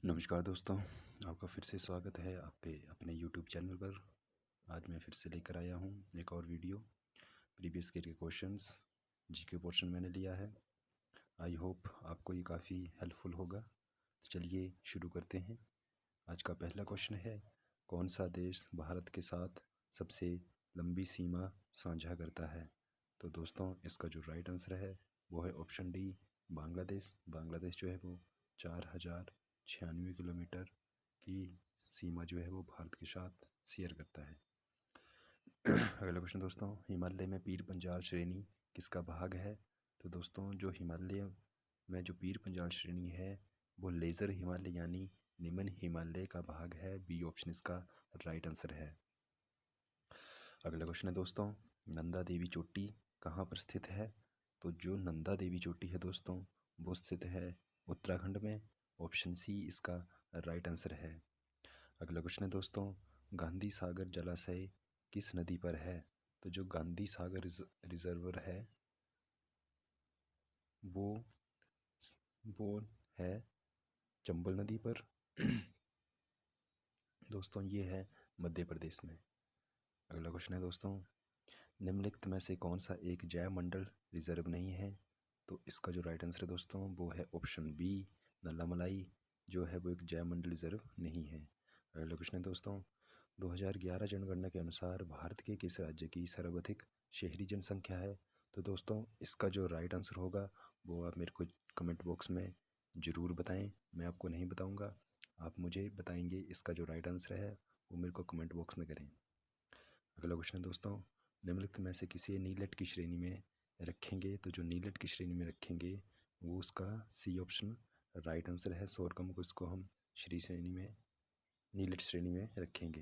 नमस्कार दोस्तों, आपका फिर से स्वागत है आपके अपने यूट्यूब चैनल पर। आज मैं फिर से लेकर आया हूँ एक और वीडियो। प्रीवियस ईयर के क्वेश्चंस जीके पोर्शन मैंने लिया है। आई होप आपको ये काफ़ी हेल्पफुल होगा। तो चलिए शुरू करते हैं। आज का पहला क्वेश्चन है, कौन सा देश भारत के साथ सबसे लंबी सीमा साझा करता है? तो दोस्तों इसका जो राइट आंसर है वो है ऑप्शन डी, बांग्लादेश। बांग्लादेश जो है वो 4096 किलोमीटर की सीमा जो है वो भारत के साथ शेयर करता है। अगला क्वेश्चन दोस्तों, हिमालय में पीर पंजाल श्रेणी किसका भाग है? तो दोस्तों जो हिमालय में जो पीर पंजाल श्रेणी है वो लेज़र हिमालय यानी निम्न हिमालय का भाग है। बी ऑप्शन इसका राइट आंसर है। अगला क्वेश्चन है दोस्तों, नंदा देवी चोटी कहाँ पर स्थित है? तो जो नंदा देवी चोटी है दोस्तों वो स्थित है उत्तराखंड में। ऑप्शन सी इसका राइट आंसर है। अगला क्वेश्चन है दोस्तों, गांधी सागर जलाशय किस नदी पर है? तो जो गांधी सागर रिजर्वर है वो है चंबल नदी पर। दोस्तों ये है मध्य प्रदेश में। अगला क्वेश्चन है दोस्तों, निम्नलिखित में से कौन सा एक जैव मंडल रिजर्व नहीं है? तो इसका जो राइट आंसर है दोस्तों वो है ऑप्शन बी, नल्लामलाई जो है वो एक जैव मंडल रिजर्व नहीं है। अगला क्वेश्चन है दोस्तों, 2011 जनगणना के अनुसार भारत के किस राज्य की सर्वाधिक शहरी जनसंख्या है? तो दोस्तों इसका जो राइट आंसर होगा वो आप मेरे को कमेंट बॉक्स में ज़रूर बताएं। मैं आपको नहीं बताऊंगा, आप मुझे बताएंगे। इसका जो राइट आंसर है वो मेरे को कमेंट बॉक्स में करें। अगला क्वेश्चन है दोस्तों, निम्नलिखित में से किसी नीलट की श्रेणी में रखेंगे? तो जो नीलट की श्रेणी में रखेंगे वो उसका सी ऑप्शन राइट आंसर है। सोरगम को इसको हम श्री श्रेणी में, नीलट श्रेणी में रखेंगे।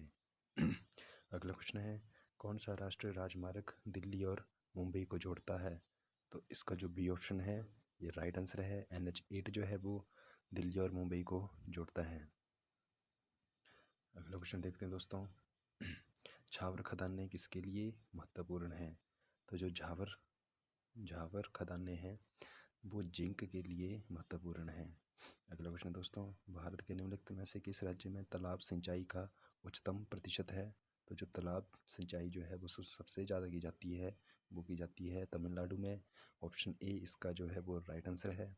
अगला क्वेश्चन है, कौन सा राष्ट्रीय राजमार्ग दिल्ली और मुंबई को जोड़ता है? तो इसका जो बी ऑप्शन है ये राइट आंसर है। NH8 जो है वो दिल्ली और मुंबई को जोड़ता है। अगला क्वेश्चन देखते हैं दोस्तों, झावर खदानें किसके लिए महत्वपूर्ण हैं? तो जो झावर खदानें हैं वो जिंक के लिए महत्वपूर्ण हैं। अगला क्वेश्चन दोस्तों, भारत के निम्नलिखित में से किस राज्य में तालाब सिंचाई का उच्चतम प्रतिशत है? तो जो तालाब सिंचाई जो है वो सबसे ज़्यादा की जाती है वो की जाती है तमिलनाडु में। ऑप्शन ए इसका जो है वो राइट आंसर है।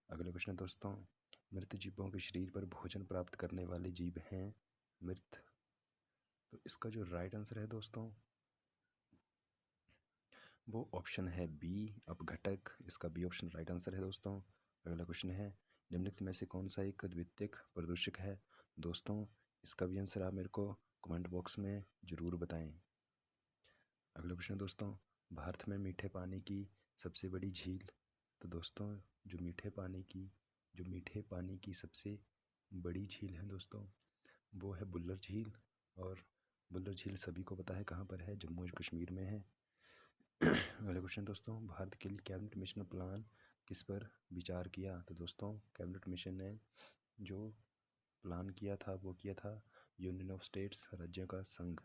अगला क्वेश्चन दोस्तों, मृत जीवों के शरीर पर भोजन प्राप्त करने वाले जीव हैं मृत। तो इसका जो राइट आंसर है दोस्तों वो ऑप्शन है बी, अपघटक। इसका बी ऑप्शन राइट आंसर है दोस्तों। अगला क्वेश्चन है, निम्नलिखित में से कौन सा एक द्वितीयक प्रदूषक है? दोस्तों इसका भी आंसर आप मेरे को कमेंट बॉक्स में ज़रूर बताएं। अगला क्वेश्चन दोस्तों, भारत में मीठे पानी की सबसे बड़ी झील। तो दोस्तों जो मीठे पानी की सबसे बड़ी झील है दोस्तों वो है बुल्लर झील। और बुल्लर झील सभी को पता है कहाँ पर है, जम्मू और कश्मीर में है। अगला क्वेश्चन दोस्तों, भारत के लिए कैबिनेट मिशन प्लान किस पर विचार किया? तो दोस्तों कैबिनेट मिशन ने जो प्लान किया था वो किया था यूनियन ऑफ स्टेट्स, राज्यों का संघ।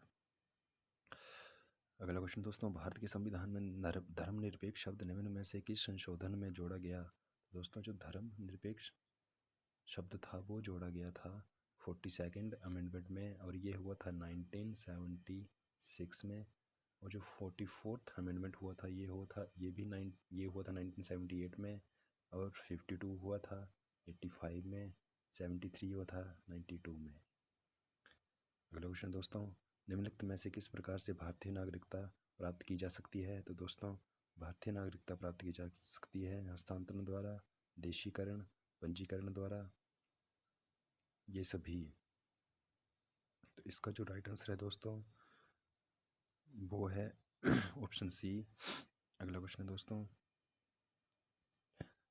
अगला क्वेश्चन दोस्तों, भारत के संविधान में धर्मनिरपेक्ष शब्द निम्न में से किस संशोधन में जोड़ा गया? दोस्तों जो धर्मनिरपेक्ष शब्द था वो जोड़ा गया था 42nd अमेंडमेंट में, और ये हुआ था 1976 में। और जो 44th अमेंडमेंट हुआ था ये हुआ था 1978 में। और 52 हुआ था 85 में। 73 हुआ था 92 में। अगला क्वेश्चन दोस्तों, निम्नलिखित में से किस प्रकार से भारतीय नागरिकता प्राप्त की जा सकती है? तो दोस्तों भारतीय नागरिकता प्राप्त की जा सकती है हस्तांतरण द्वारा, देशीकरण, पंजीकरण द्वारा, ये सभी। तो इसका जो राइट आंसर है दोस्तों वो है ऑप्शन सी। अगला क्वेश्चन है दोस्तों,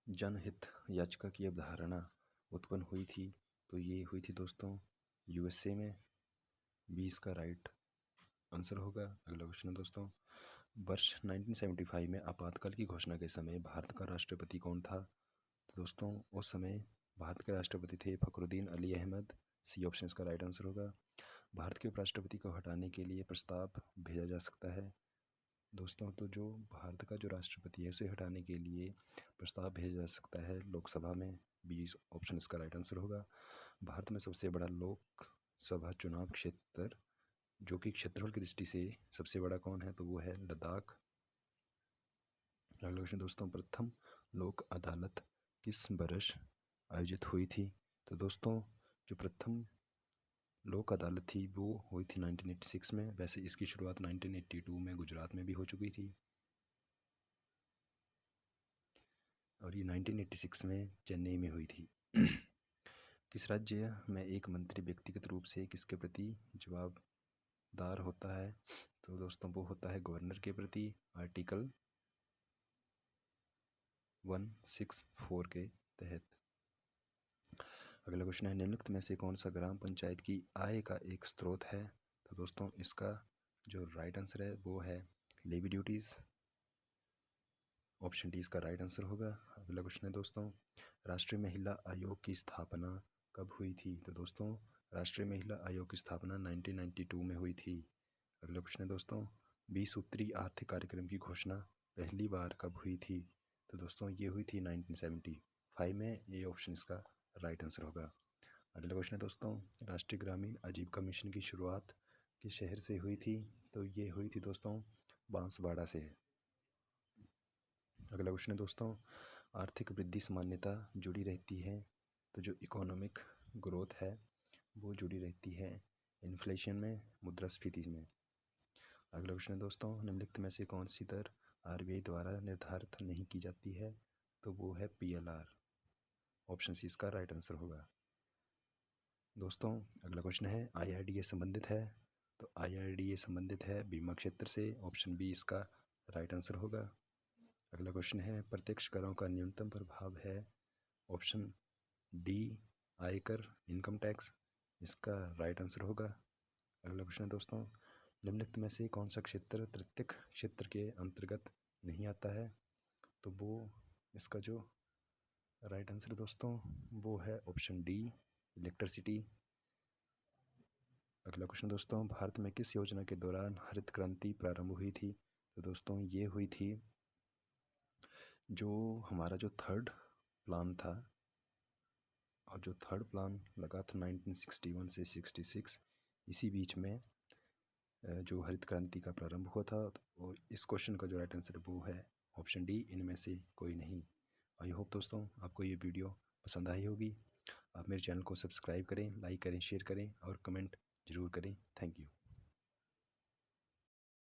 जनहित याचिका की अवधारणा उत्पन्न हुई थी? तो ये हुई थी दोस्तों USA में। बी इसका राइट आंसर होगा। अगला क्वेश्चन है दोस्तों, वर्ष 1975 में आपातकाल की घोषणा के समय भारत का राष्ट्रपति कौन था? तो दोस्तों उस समय भारत के राष्ट्रपति थे फखरुद्दीन अली अहमद। सी ऑप्शन इसका राइट आंसर होगा। भारत के उपराष्ट्रपति को हटाने के लिए प्रस्ताव भेजा जा सकता है? दोस्तों तो जो भारत का जो राष्ट्रपति है उसे हटाने के लिए प्रस्ताव भेजा जा सकता है लोकसभा में। बी ऑप्शन इसका राइट आंसर होगा। भारत में सबसे बड़ा लोकसभा चुनाव क्षेत्र जो कि क्षेत्रफल की दृष्टि से सबसे बड़ा कौन है, तो वो है लद्दाख। अगला क्वेश्चन दोस्तों, प्रथम लोक अदालत किस वर्ष आयोजित हुई थी? तो दोस्तों जो प्रथम लोक अदालत थी वो हुई थी 1986 में। वैसे इसकी शुरुआत 1982 में गुजरात में भी हो चुकी थी और ये 1986 में चेन्नई में हुई थी। किस राज्य में एक मंत्री व्यक्तिगत रूप से किसके प्रति जवाबदार होता है? तो दोस्तों वो होता है गवर्नर के प्रति, आर्टिकल 164 के तहत। अगला क्वेश्चन है, निम्नलिखित में से कौन सा ग्राम पंचायत की आय का एक स्रोत है? तो दोस्तों इसका जो राइट आंसर है वो है लेवी ड्यूटीज़। ऑप्शन डी इसका राइट आंसर होगा। अगला क्वेश्चन है दोस्तों, राष्ट्रीय महिला आयोग की स्थापना कब हुई थी? तो दोस्तों राष्ट्रीय महिला आयोग की स्थापना 1992 में हुई थी। अगला क्वेश्चन है दोस्तों, 20 सूत्री आर्थिक कार्यक्रम की घोषणा पहली बार कब हुई थी? तो दोस्तों ये हुई थी 1975 में। ये ऑप्शन इसका राइट आंसर होगा। अगला क्वेश्चन है दोस्तों, राष्ट्रीय ग्रामीण आजीविका मिशन की शुरुआत किस शहर से हुई थी? तो ये हुई थी दोस्तों बांसवाड़ा से। अगला क्वेश्चन है दोस्तों, आर्थिक वृद्धि सामान्यता जुड़ी रहती है, तो जो इकोनॉमिक ग्रोथ है वो जुड़ी रहती है इन्फ्लेशन में, मुद्रास्फीति में। अगला क्वेश्चन है दोस्तों, निम्नलिखित में से कौन सी दर आरबीआई द्वारा निर्धारित नहीं की जाती है? तो वो है पीएलआर। ऑप्शन सी इसका राइट आंसर होगा। दोस्तों अगला क्वेश्चन है, आईआरडीए संबंधित है, तो आईआरडीए संबंधित है बीमा क्षेत्र से। ऑप्शन बी इसका राइट आंसर होगा। अगला क्वेश्चन है, प्रत्यक्ष करों का न्यूनतम प्रभाव है। ऑप्शन डी आयकर, इनकम टैक्स, इसका राइट आंसर होगा। अगला क्वेश्चन है दोस्तों, निम्नलिखित में से कौन सा क्षेत्र तृतीयक क्षेत्र के अंतर्गत नहीं आता है? तो वो इसका जो राइट आंसर है दोस्तों वो है ऑप्शन डी इलेक्ट्रिसिटी। अगला क्वेश्चन दोस्तों, भारत में किस योजना के दौरान हरित क्रांति प्रारंभ हुई थी? तो दोस्तों ये हुई थी जो हमारा जो थर्ड प्लान था, और जो थर्ड प्लान लगा था 1961 से 66, इसी बीच में जो हरित क्रांति का प्रारंभ हुआ था। और इस क्वेश्चन का जो राइट आंसर है वो है ऑप्शन डी, इनमें से कोई नहीं। आई होप दोस्तों आपको ये वीडियो पसंद आई होगी। आप मेरे चैनल को सब्सक्राइब करें, लाइक करें, शेयर करें और कमेंट ज़रूर करें। Thank you.